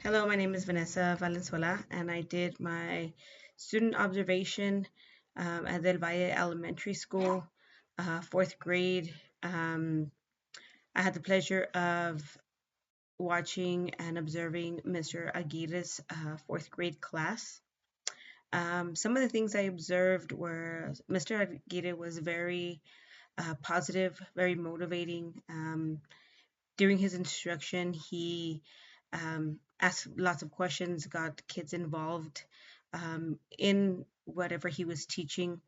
Hello, my name is Vanessa Valenzuela, and I did my student observation at Del Valle Elementary School, fourth grade. Um, I had the pleasure of watching and observing Mr. Aguirre's fourth grade class. Some of the things I observed were Mr. Aguirre was very positive, very motivating. During his instruction, he asked lots of questions, got kids involved in whatever he was teaching.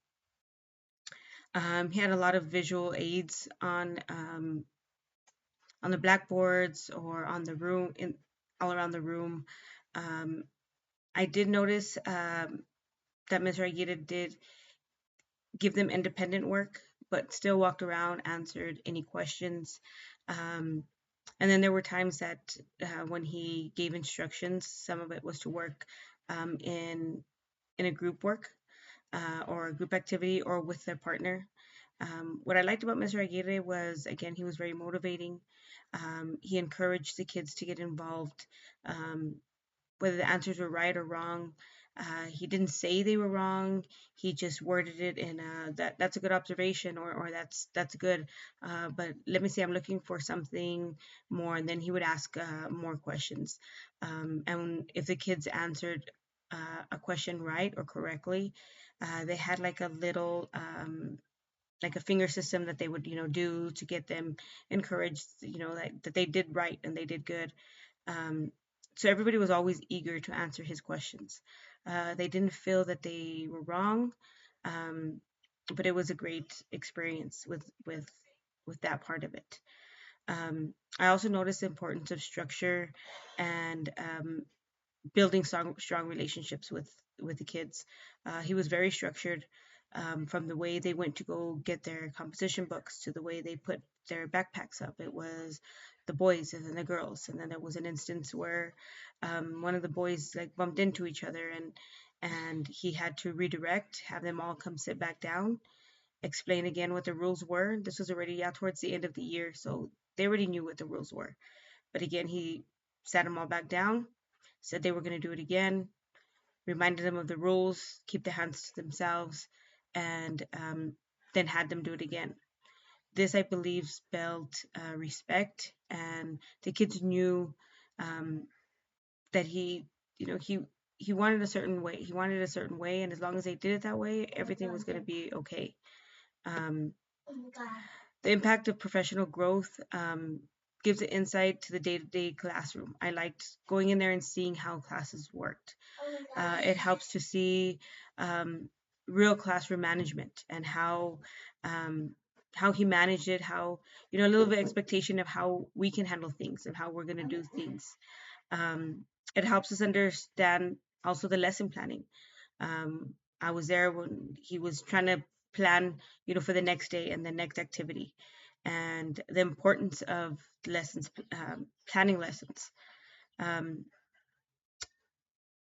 He had a lot of visual aids on the blackboards or on the room in all around the room. Um, I did notice that Mr. Aguirre did give them independent work, but still walked around, answered any questions. Um, And then there were times that when he gave instructions, some of it was to work um, in in a group work or a group activity or with their partner. What I liked about Mr. Aguirre was, again, he was very motivating. He encouraged the kids to get involved, um, whether the answers were right or wrong. He didn't say they were wrong. He just worded it in that's a good observation or that's good. But let me see, I'm looking for something more, and then he would ask more questions. And if the kids answered a question right or correctly, they had like a little like a finger system that they would do to get them encouraged, that they did right and they did good. um, so everybody was always eager to answer his questions. They didn't feel that they were wrong, um, but it was a great experience with that part of it. I also noticed the importance of structure and building strong relationships with the kids. He was very structured, from the way they went to go get their composition books to the way they put their backpacks up. It was the boys and then the girls, and then there was an instance where one of the boys like bumped into each other, and he had to redirect, have them all come sit back down, explain again what the rules were. This was already towards the end of the year, so they already knew what the rules were. But again, he sat them all back down, said they were going to do it again, reminded them of the rules, keep their hands to themselves, and then had them do it again. This, I believe, spelled respect, and the kids knew um, that he wanted a certain way. He wanted a certain way, and as long as they did it that way, everything was going to be okay. Um, the impact of professional growth gives an insight to the day-to-day classroom. I liked going in there and seeing how classes worked. It helps to see um, real classroom management and um, how he managed it, how a little bit of expectation of how we can handle things and how we're going to do things. Um, it helps us understand also the lesson planning. I was there when he was trying to plan, for the next day and the next activity, and the importance of lessons, planning lessons. Um,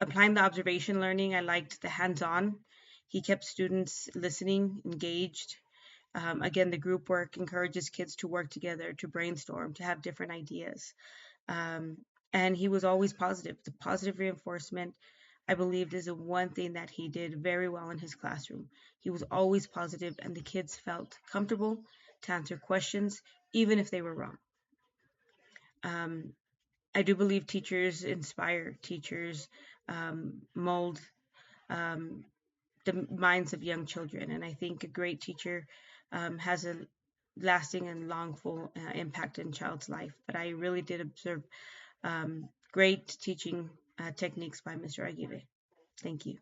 Applying the observation learning, I liked the hands-on. He kept students listening, engaged. Again, the group work encourages kids to work together, to brainstorm, to have different ideas. Um, and he was always positive. The positive reinforcement, I believed, is the one thing that he did very well in his classroom. He was always positive, and the kids felt comfortable to answer questions, even if they were wrong. Um, I do believe teachers inspire, teachers mold um, the minds of young children. And I think a great teacher has a lasting and longful impact in a child's life. But I really did observe great teaching techniques by Mr. Aguirre. Thank you.